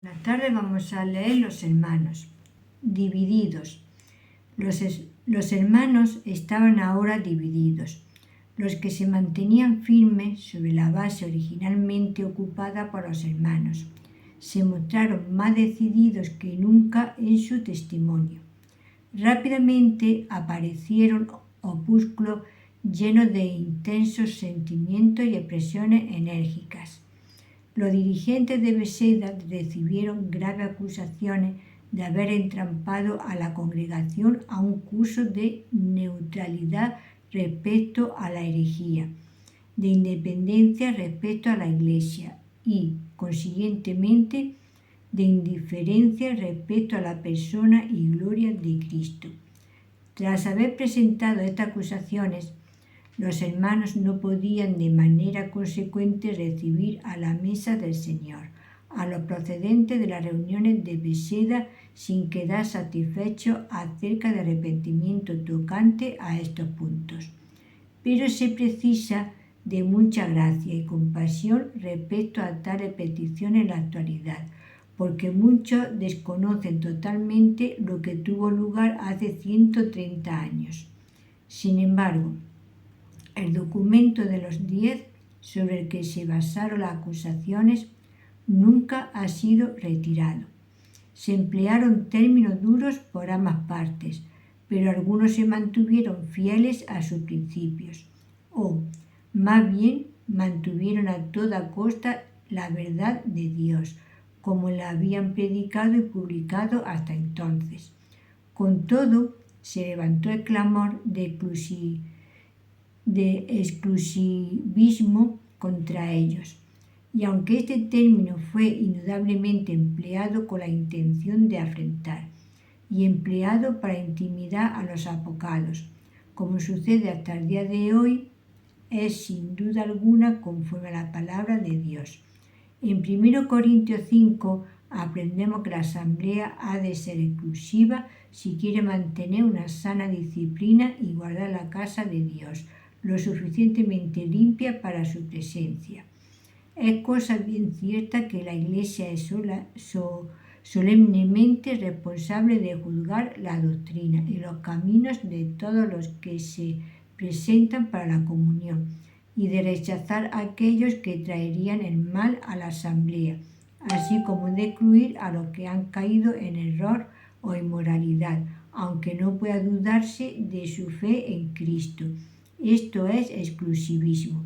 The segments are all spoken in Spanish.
Buenas tardes, vamos a leer los hermanos. Divididos. Los hermanos estaban ahora divididos. Los que se mantenían firmes sobre la base originalmente ocupada por los hermanos se mostraron más decididos que nunca en su testimonio. Rápidamente aparecieron opúsculos llenos de intensos sentimientos y expresiones enérgicas. Los dirigentes de Beseda recibieron graves acusaciones de haber entrampado a la congregación a un curso de neutralidad respecto a la herejía, de independencia respecto a la Iglesia y, consiguientemente, de indiferencia respecto a la persona y gloria de Cristo. Tras haber presentado estas acusaciones, los hermanos no podían de manera consecuente recibir a la mesa del Señor a los procedentes de las reuniones de Beseda sin quedar satisfechos acerca del arrepentimiento tocante a estos puntos. Pero se precisa de mucha gracia y compasión respecto a tales peticiones en la actualidad, porque muchos desconocen totalmente lo que tuvo lugar hace 130 años. Sin embargo, el documento de los 10 sobre el que se basaron las acusaciones nunca ha sido retirado. Se emplearon términos duros por ambas partes, pero algunos se mantuvieron fieles a sus principios, o, más bien, mantuvieron a toda costa la verdad de Dios, como la habían predicado y publicado hasta entonces. Con todo, se levantó el clamor de exclusivismo contra ellos, y aunque este término fue indudablemente empleado con la intención de afrentar y empleado para intimidar a los apocados, como sucede hasta el día de hoy, es sin duda alguna conforme a la palabra de Dios. En 1 Corintios 5 aprendemos que la asamblea ha de ser exclusiva si quiere mantener una sana disciplina y guardar la casa de Dios lo suficientemente limpia para su presencia. Es cosa bien cierta que la Iglesia es solemnemente responsable de juzgar la doctrina y los caminos de todos los que se presentan para la comunión y de rechazar a aquellos que traerían el mal a la asamblea, así como de excluir a los que han caído en error o inmoralidad, aunque no pueda dudarse de su fe en Cristo. Esto es exclusivismo.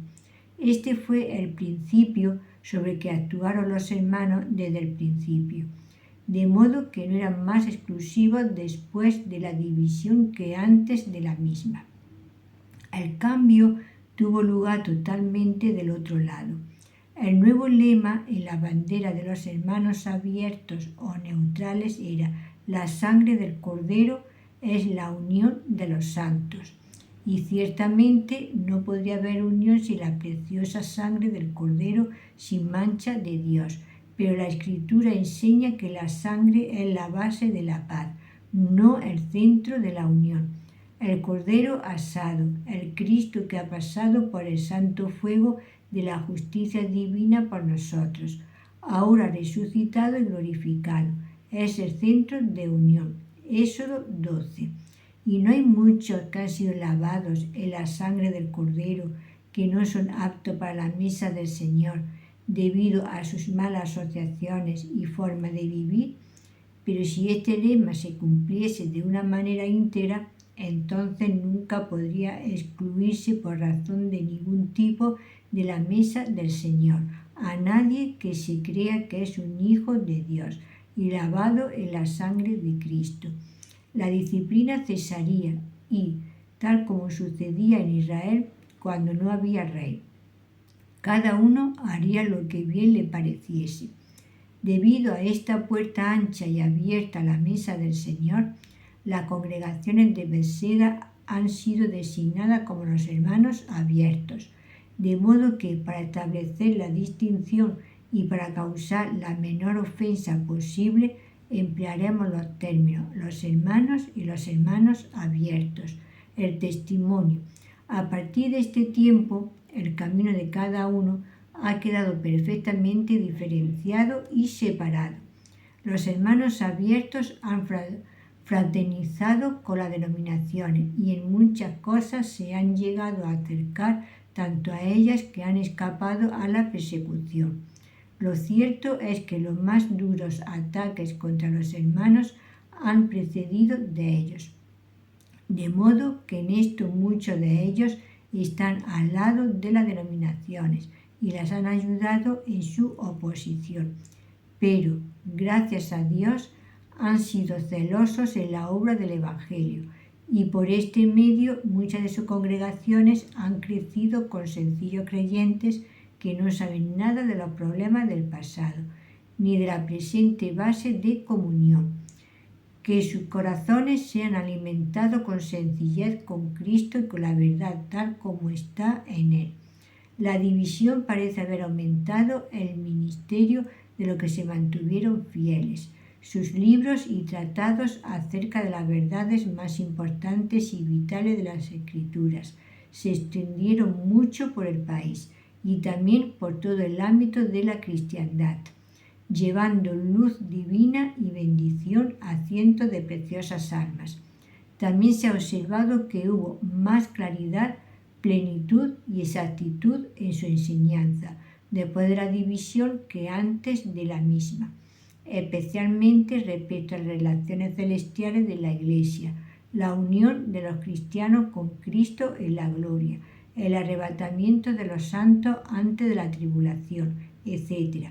Este fue el principio sobre el que actuaron los hermanos desde el principio, de modo que no eran más exclusivos después de la división que antes de la misma. El cambio tuvo lugar totalmente del otro lado. El nuevo lema en la bandera de los hermanos abiertos o neutrales era: la sangre del Cordero es la unión de los santos. Y ciertamente no podría haber unión sin la preciosa sangre del Cordero sin mancha de Dios. Pero la Escritura enseña que la sangre es la base de la paz, no el centro de la unión. El Cordero asado, el Cristo que ha pasado por el santo fuego de la justicia divina por nosotros, ahora resucitado y glorificado, es el centro de unión. Éxodo 12. Y no hay muchos que han sido lavados en la sangre del Cordero que no son aptos para la mesa del Señor debido a sus malas asociaciones y forma de vivir. Pero si este lema se cumpliese de una manera íntegra, entonces nunca podría excluirse por razón de ningún tipo de la mesa del Señor a nadie que se crea que es un hijo de Dios y lavado en la sangre de Cristo. La disciplina cesaría y, tal como sucedía en Israel cuando no había rey, cada uno haría lo que bien le pareciese. Debido a esta puerta ancha y abierta a la mesa del Señor, las congregaciones de Beseda han sido designadas como los hermanos abiertos, de modo que para establecer la distinción y para causar la menor ofensa posible, emplearemos los términos los hermanos y los hermanos abiertos, el testimonio. A partir de este tiempo, el camino de cada uno ha quedado perfectamente diferenciado y separado. Los hermanos abiertos han fraternizado con las denominaciones y en muchas cosas se han llegado a acercar tanto a ellas que han escapado a la persecución. Lo cierto es que los más duros ataques contra los hermanos han precedido de ellos, de modo que en esto muchos de ellos están al lado de las denominaciones y las han ayudado en su oposición. Pero, gracias a Dios, han sido celosos en la obra del Evangelio y por este medio muchas de sus congregaciones han crecido con sencillos creyentes que no saben nada de los problemas del pasado ni de la presente base de comunión. Que sus corazones sean alimentados con sencillez con Cristo y con la verdad tal como está en Él. La división parece haber aumentado el ministerio de los que se mantuvieron fieles. Sus libros y tratados acerca de las verdades más importantes y vitales de las Escrituras se extendieron mucho por el país y también por todo el ámbito de la cristiandad, llevando luz divina y bendición a cientos de preciosas almas. También se ha observado que hubo más claridad, plenitud y exactitud en su enseñanza, después de la división que antes de la misma, especialmente respecto a las relaciones celestiales de la Iglesia, la unión de los cristianos con Cristo en la gloria, el arrebatamiento de los santos antes de la tribulación, etc.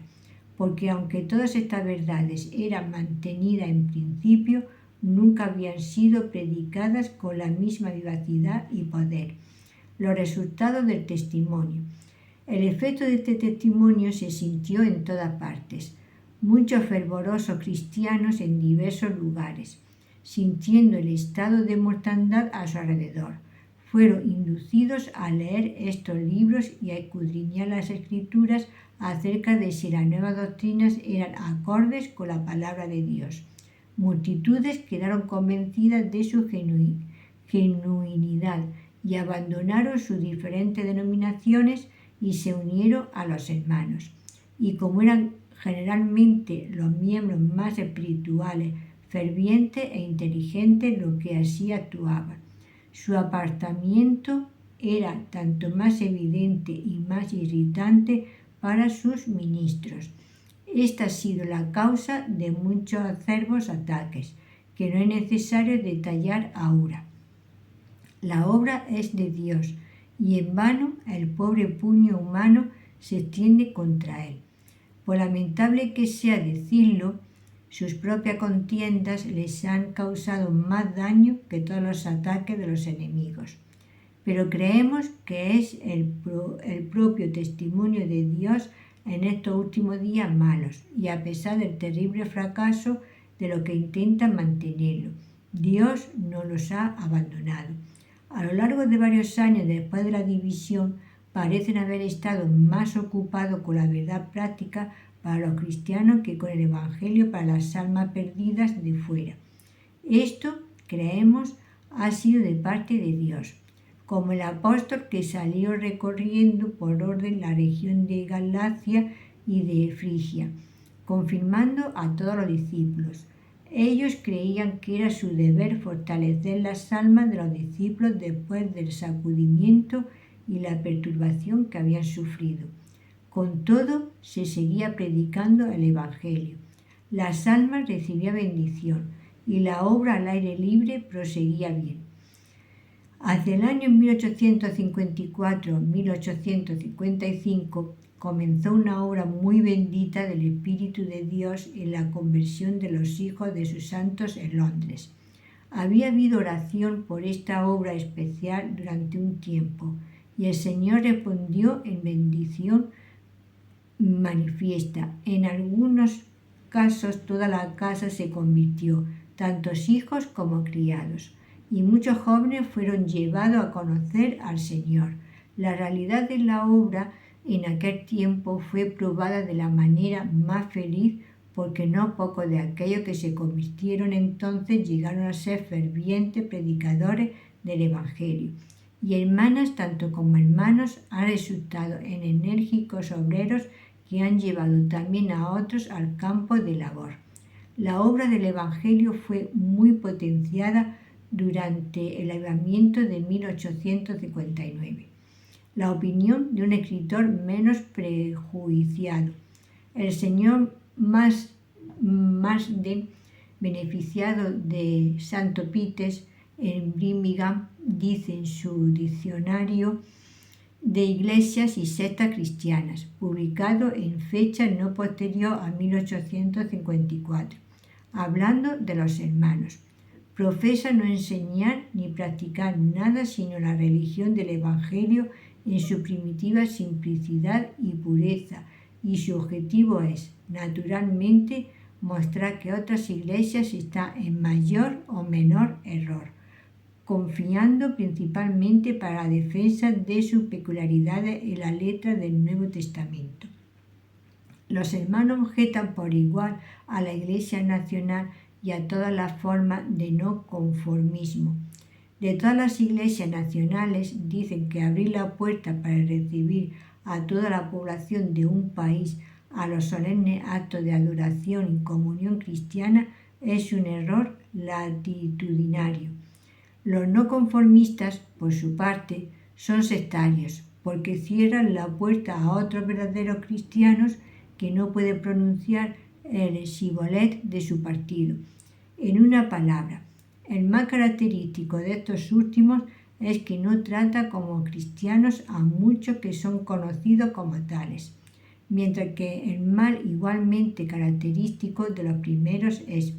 Porque aunque todas estas verdades eran mantenidas en principio, nunca habían sido predicadas con la misma vivacidad y poder. Los resultados del testimonio. El efecto de este testimonio se sintió en todas partes. Muchos fervorosos cristianos en diversos lugares, sintiendo el estado de mortandad a su alrededor, fueron inducidos a leer estos libros y a escudriñar las Escrituras acerca de si las nuevas doctrinas eran acordes con la palabra de Dios. Multitudes quedaron convencidas de su genuinidad y abandonaron sus diferentes denominaciones y se unieron a los hermanos. Y como eran generalmente los miembros más espirituales, fervientes e inteligentes, lo que así actuaban, su apartamiento era tanto más evidente y más irritante para sus ministros. Esta ha sido la causa de muchos acerbos ataques, que no es necesario detallar ahora. La obra es de Dios, y en vano el pobre puño humano se extiende contra él. Por lamentable que sea decirlo, sus propias contiendas les han causado más daño que todos los ataques de los enemigos. Pero creemos que es el propio testimonio de Dios en estos últimos días malos, y a pesar del terrible fracaso de lo que intentan mantenerlo, Dios no los ha abandonado. A lo largo de varios años después de la división, parecen haber estado más ocupados con la verdad práctica para los cristianos que con el Evangelio para las almas perdidas de fuera. Esto, creemos, ha sido de parte de Dios, como el apóstol que salió recorriendo por orden la región de Galacia y de Frigia, confirmando a todos los discípulos. Ellos creían que era su deber fortalecer las almas de los discípulos después del sacudimiento y la perturbación que habían sufrido. Con todo, se seguía predicando el Evangelio. Las almas recibían bendición y la obra al aire libre proseguía bien. Hacia el año 1854-1855 comenzó una obra muy bendita del Espíritu de Dios en la conversión de los hijos de sus santos en Londres. Había habido oración por esta obra especial durante un tiempo y el Señor respondió en bendición manifiesta. En algunos casos toda la casa se convirtió, tantos hijos como criados, y muchos jóvenes fueron llevados a conocer al Señor. La realidad de la obra en aquel tiempo fue probada de la manera más feliz porque no pocos de aquellos que se convirtieron entonces llegaron a ser fervientes predicadores del Evangelio. Y hermanas tanto como hermanos han resultado en enérgicos obreros que han llevado también a otros al campo de labor. La obra del Evangelio fue muy potenciada durante el avivamiento de 1859. La opinión de un escritor menos prejuiciado. El señor más de beneficiado de Santo Pites en Birmingham dice en su diccionario de iglesias y sectas cristianas, publicado en fecha no posterior a 1854, hablando de los hermanos. Profesa no enseñar ni practicar nada sino la religión del Evangelio en su primitiva simplicidad y pureza, y su objetivo es, naturalmente, mostrar que otras iglesias están en mayor o menor error, confiando principalmente para la defensa de sus peculiaridades en la letra del Nuevo Testamento. Los hermanos objetan por igual a la Iglesia Nacional y a todas las formas de no conformismo. De todas las iglesias nacionales dicen que abrir la puerta para recibir a toda la población de un país a los solemnes actos de adoración y comunión cristiana es un error latitudinario. Los no conformistas, por su parte, son sectarios, porque cierran la puerta a otros verdaderos cristianos que no pueden pronunciar el shibboleth de su partido. En una palabra, el más característico de estos últimos es que no trata como cristianos a muchos que son conocidos como tales, mientras que el mal igualmente característico de los primeros es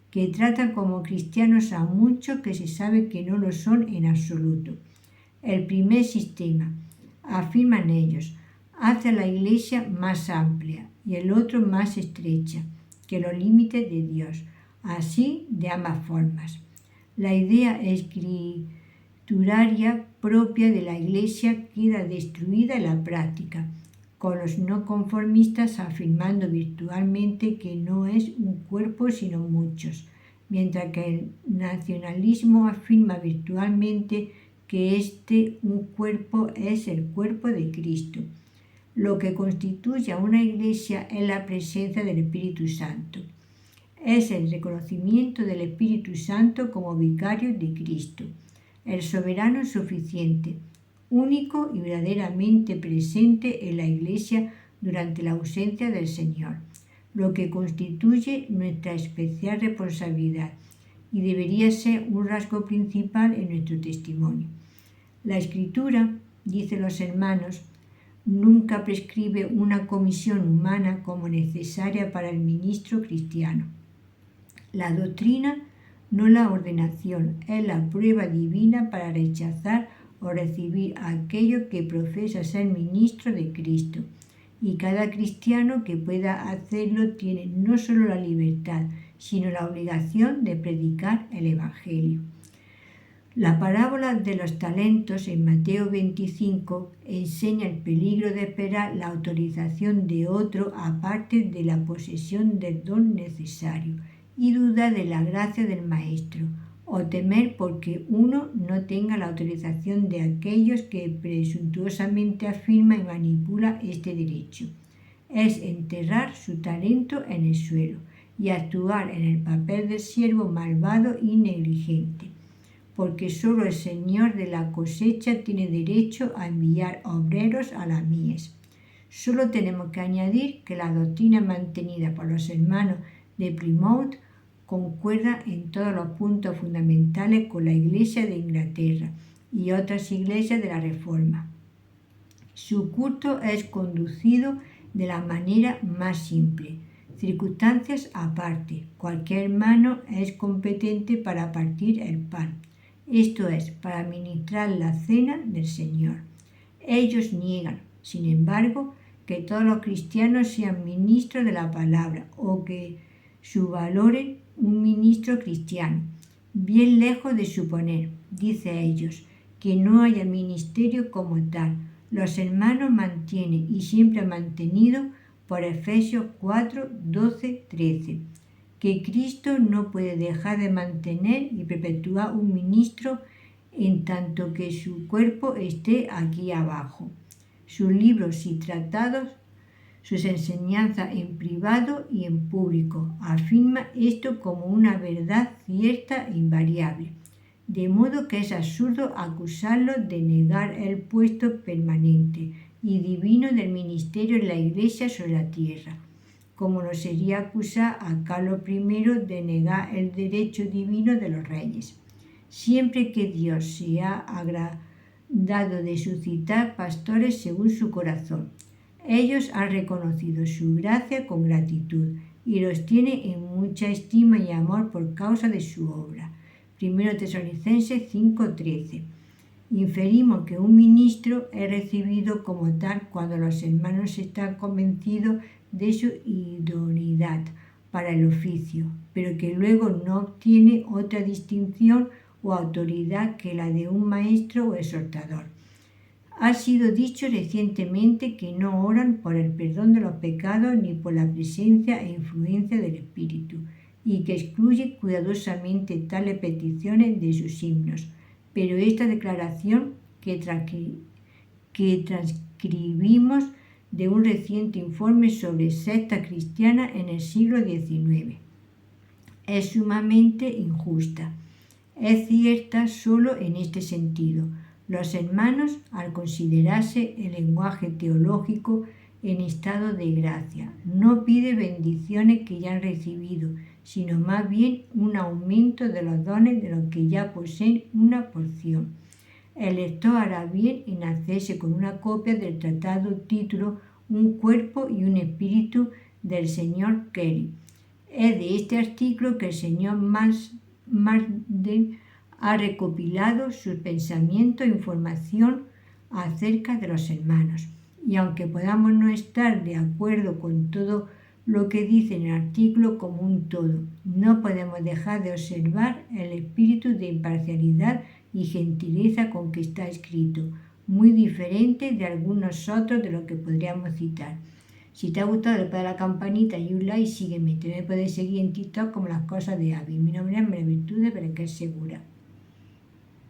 que tratan como cristianos a muchos que se sabe que no lo son en absoluto. El primer sistema, afirman ellos, hace a la Iglesia más amplia y el otro más estrecha que los límites de Dios, así de ambas formas. La idea escrituraria propia de la Iglesia queda destruida en la práctica, con los no conformistas afirmando virtualmente que no es un cuerpo sino muchos, mientras que el nacionalismo afirma virtualmente que un cuerpo es el cuerpo de Cristo. Lo que constituye a una iglesia es la presencia del Espíritu Santo. Es el reconocimiento del Espíritu Santo como vicario de Cristo, el soberano suficiente, único y verdaderamente presente en la Iglesia durante la ausencia del Señor, lo que constituye nuestra especial responsabilidad y debería ser un rasgo principal en nuestro testimonio. La Escritura, dicen los hermanos, nunca prescribe una comisión humana como necesaria para el ministro cristiano. La doctrina, no la ordenación, es la prueba divina para rechazar o recibir a aquello que profesa ser ministro de Cristo. Y cada cristiano que pueda hacerlo tiene no solo la libertad, sino la obligación de predicar el Evangelio. La parábola de los talentos en Mateo 25 enseña el peligro de esperar la autorización de otro aparte de la posesión del don necesario y duda de la gracia del Maestro, o temer porque uno no tenga la autorización de aquellos que presuntuosamente afirma y manipula este derecho. Es enterrar su talento en el suelo y actuar en el papel de siervo malvado y negligente, porque solo el Señor de la cosecha tiene derecho a enviar obreros a la mies. Solo tenemos que añadir que la doctrina mantenida por los hermanos de Plymouth concuerda en todos los puntos fundamentales con la Iglesia de Inglaterra y otras iglesias de la Reforma. Su culto es conducido de la manera más simple. Circunstancias aparte, cualquier hermano es competente para partir el pan, esto es, para ministrar la cena del Señor. Ellos niegan, sin embargo, que todos los cristianos sean ministros de la palabra o que subvaloren un ministro cristiano, bien lejos de suponer, dice ellos, que no haya ministerio como tal. Los hermanos mantienen y siempre han mantenido por Efesios 4, 12, 13, que Cristo no puede dejar de mantener y perpetuar un ministro en tanto que su cuerpo esté aquí abajo. Sus libros y tratados sus enseñanzas en privado y en público. Afirma esto como una verdad cierta e invariable. De modo que es absurdo acusarlo de negar el puesto permanente y divino del ministerio en la Iglesia sobre la tierra, como lo sería acusar a Carlos I de negar el derecho divino de los reyes. Siempre que Dios se ha agradado de suscitar pastores según su corazón, ellos han reconocido su gracia con gratitud y los tiene en mucha estima y amor por causa de su obra. 1 Tesalonicenses 5:13. Inferimos que un ministro es recibido como tal cuando los hermanos están convencidos de su idoneidad para el oficio, pero que luego no obtiene otra distinción o autoridad que la de un maestro o exhortador. Ha sido dicho recientemente que no oran por el perdón de los pecados ni por la presencia e influencia del Espíritu, y que excluye cuidadosamente tales peticiones de sus himnos. Pero esta declaración que transcribimos de un reciente informe sobre secta cristiana en el siglo XIX es sumamente injusta. Es cierta solo en este sentido. Los hermanos, al considerarse el lenguaje teológico en estado de gracia, no pide bendiciones que ya han recibido, sino más bien un aumento de los dones de los que ya poseen una porción. El lector hará bien en hacerse con una copia del tratado título Un cuerpo y un espíritu del señor Kelly. Es de este artículo que el señor Marsden ha recopilado sus pensamientos e información acerca de los hermanos. Y aunque podamos no estar de acuerdo con todo lo que dice en el artículo como un todo, no podemos dejar de observar el espíritu de imparcialidad y gentileza con que está escrito, muy diferente de algunos otros de los que podríamos citar. Si te ha gustado, le puedes dar a la campanita y un like y sígueme. Te me puedes seguir en TikTok como Las Cosas de Abby. Mi nombre es María Virtudes, pero que es segura.